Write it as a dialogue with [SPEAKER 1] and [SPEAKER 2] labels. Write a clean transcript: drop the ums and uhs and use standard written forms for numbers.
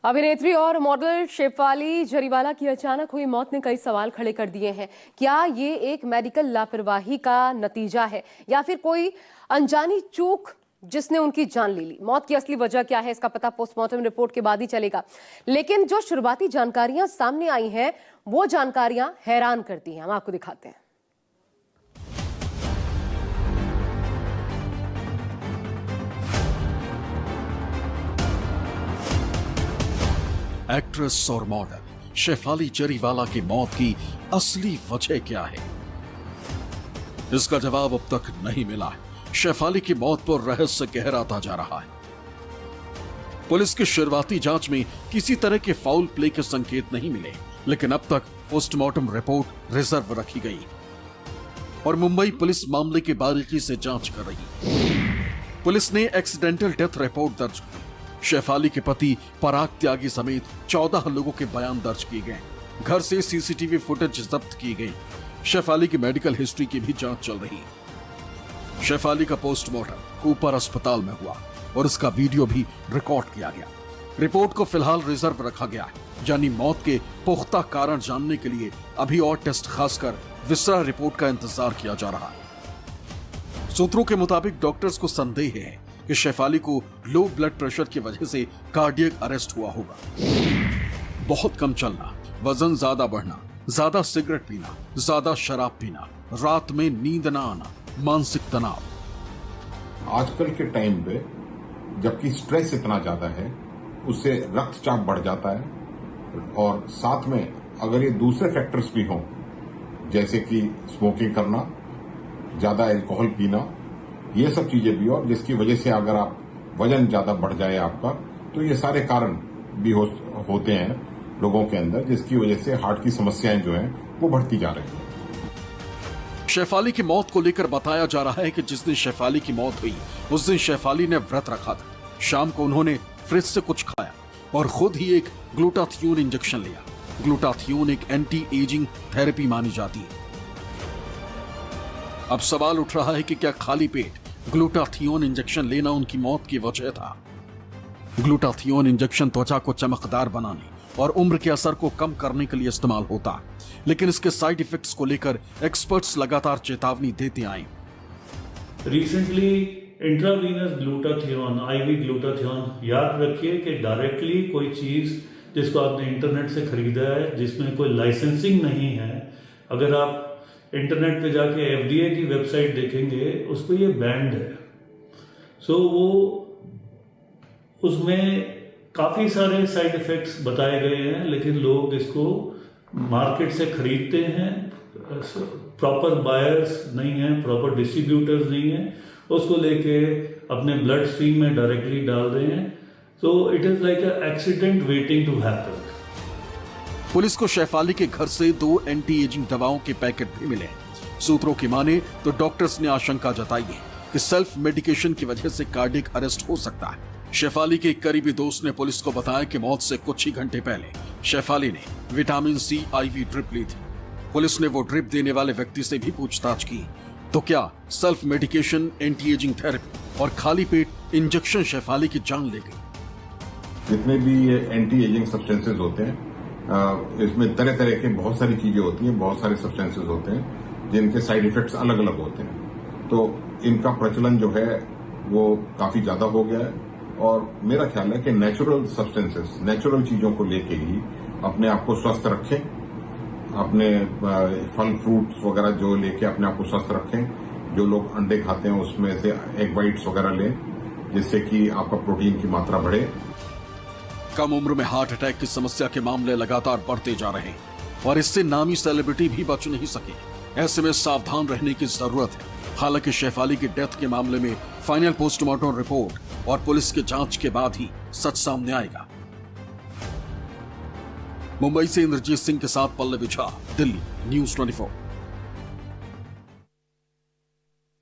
[SPEAKER 1] अभिनेत्री और मॉडल शेफाली जरीवाला की अचानक हुई मौत ने कई सवाल खड़े कर दिए हैं। क्या ये एक मेडिकल लापरवाही का नतीजा है या फिर कोई अनजानी चूक जिसने उनकी जान ले ली? मौत की असली वजह क्या है, इसका पता पोस्टमार्टम रिपोर्ट के बाद ही चलेगा। लेकिन जो शुरुआती जानकारियां सामने आई हैं वो जानकारियां हैरान करती हैं। हम आपको दिखाते हैं।
[SPEAKER 2] एक्ट्रेस और मॉडल शेफाली जरीवाला की मौत की असली वजह क्या है, इसका जवाब अब तक नहीं मिला है। शेफाली की मौत पर रहस्य गहराता जा रहा है। पुलिस की शुरुआती जांच में किसी तरह के फाउल प्ले के संकेत नहीं मिले, लेकिन अब तक पोस्टमार्टम रिपोर्ट रिजर्व रखी गई और मुंबई पुलिस मामले की बारीकी से जांच कर रही। पुलिस ने एक्सीडेंटल डेथ रिपोर्ट दर्ज की। शेफाली के पति पराग त्यागी समेत 14 लोगों के बयान दर्ज किए गए। घर से सीसीटीवी फुटेज जब्त की गई। शेफाली की मेडिकल हिस्ट्री की भी जांच चल रही। शेफाली का पोस्टमार्टम कूपर अस्पताल में हुआ और इसका वीडियो भी रिकॉर्ड किया गया। रिपोर्ट को फिलहाल रिजर्व रखा गया है, यानी मौत के पुख्ता कारण जानने के लिए अभी और टेस्ट, खासकर विसरा रिपोर्ट का इंतजार किया जा रहा है। सूत्रों के मुताबिक डॉक्टर्स को संदेह है कि शेफाली को लो ब्लड प्रेशर की वजह से कार्डियक अरेस्ट हुआ होगा। बहुत कम चलना, वजन ज्यादा बढ़ना, ज्यादा सिगरेट पीना, ज्यादा शराब पीना, रात में नींद न आना, मानसिक तनाव।
[SPEAKER 3] आजकल के टाइम पे जबकि स्ट्रेस इतना ज्यादा है, उससे रक्तचाप बढ़ जाता है और साथ में अगर ये दूसरे फैक्टर्स भी हों, जैसे कि स्मोकिंग करना, ज्यादा अल्कोहल पीना, ये सब चीजें भी और जिसकी वजह से अगर आप वजन ज्यादा बढ़ जाए आपका, तो ये सारे कारण भी होते हैं लोगों के अंदर, जिसकी वजह से हार्ट की समस्याएं जो हैं वो बढ़ती जा रही हैं।
[SPEAKER 2] शेफाली की मौत को लेकर बताया जा रहा है कि जिस दिन शेफाली की मौत हुई उस दिन शेफाली ने व्रत रखा था। शाम को उन्होंने फ्रिज से कुछ खाया और खुद ही एक ग्लूटाथियोन इंजेक्शन लिया। ग्लूटाथियोन एक एंटी एजिंग थेरेपी मानी जाती है। अब सवाल उठ रहा है कि क्या खाली पेट ग्लूटाथियोन इंजेक्शन लेना उनकी मौत की वजह था? ग्लूटाथियोन इंजेक्शन त्वचा को चमकदार बनाने और उम्र के असर को कम करने के लिए इस्तेमाल होता है, लेकिन इसके साइड इफेक्ट्स को लेकर एक्सपर्ट्स लगातार चेतावनी देते आए।
[SPEAKER 4] Recently intravenous glutathione, IV glutathione, याद रखिए कि डायरेक्टली कोई चीज जिसको आपने इंटरनेट से खरीदा है, जिसमें कोई लाइसेंसिंग नहीं है, अगर आप इंटरनेट पे जाके एफडीए की वेबसाइट देखेंगे उस पर ये बैंड है। सो वो उसमें काफी सारे साइड इफेक्ट्स बताए गए हैं, लेकिन लोग इसको मार्केट से खरीदते हैं। प्रॉपर बायर्स नहीं है, प्रॉपर डिस्ट्रीब्यूटर्स नहीं है, उसको लेके अपने ब्लड स्ट्रीम में डायरेक्टली डाल रहे हैं। So it is like a accident waiting to happen.
[SPEAKER 2] Police को शेफाली के घर से 2 एंटी एजिंग दवाओं के पैकेट भी मिले। सूत्रों की माने तो डॉक्टर्स ने आशंका जताई है कि सेल्फ मेडिकेशन की वजह से कार्डियक अरेस्ट हो सकता है। शेफाली के एक करीबी दोस्त ने पुलिस को बताया कि मौत से कुछ ही घंटे पहले शेफाली ने विटामिन सी आईवी ड्रिप ली थी। पुलिस ने वो ड्रिप देने वाले व्यक्ति से भी पूछताछ की। तो क्या self medication, anti ageing therapy और खाली पेट इंजेक्शन शेफाली की जान ले गई?
[SPEAKER 3] जितने भी ये एंटी एजिंग सब्सटेंसेज होते हैं, इसमें तरह तरह के बहुत सारी चीजें होती हैं, बहुत सारे सब्सटेंसेज होते हैं जिनके साइड इफेक्ट्स अलग अलग होते हैं। तो इनका प्रचलन जो है वो काफी ज्यादा हो गया है और मेरा ख्याल है कि नेचुरल सब्सटेंसेस, नेचुरल चीजों को लेके ही अपने आप को स्वस्थ रखें। अपने फल फ्रूट्स वगैरह जो लेके अपने आप को स्वस्थ रखें। जो लोग अंडे खाते हैं उसमें से एग वाइट्स वगैरह लें, जिससे कि आपका प्रोटीन की मात्रा बढ़े।
[SPEAKER 2] कम उम्र में हार्ट अटैक की समस्या के मामले लगातार बढ़ते जा रहे हैं और इससे नामी सेलिब्रिटी भी बच नहीं सके। ऐसे में सावधान रहने की जरूरत है। हालांकि शेफाली की डेथ के मामले में फाइनल पोस्टमार्टम रिपोर्ट और पुलिस की जांच के बाद ही सच सामने आएगा। मुंबई से इंद्रजीत सिंह के साथ पल्लवी झा, दिल्ली, न्यूज़ 24।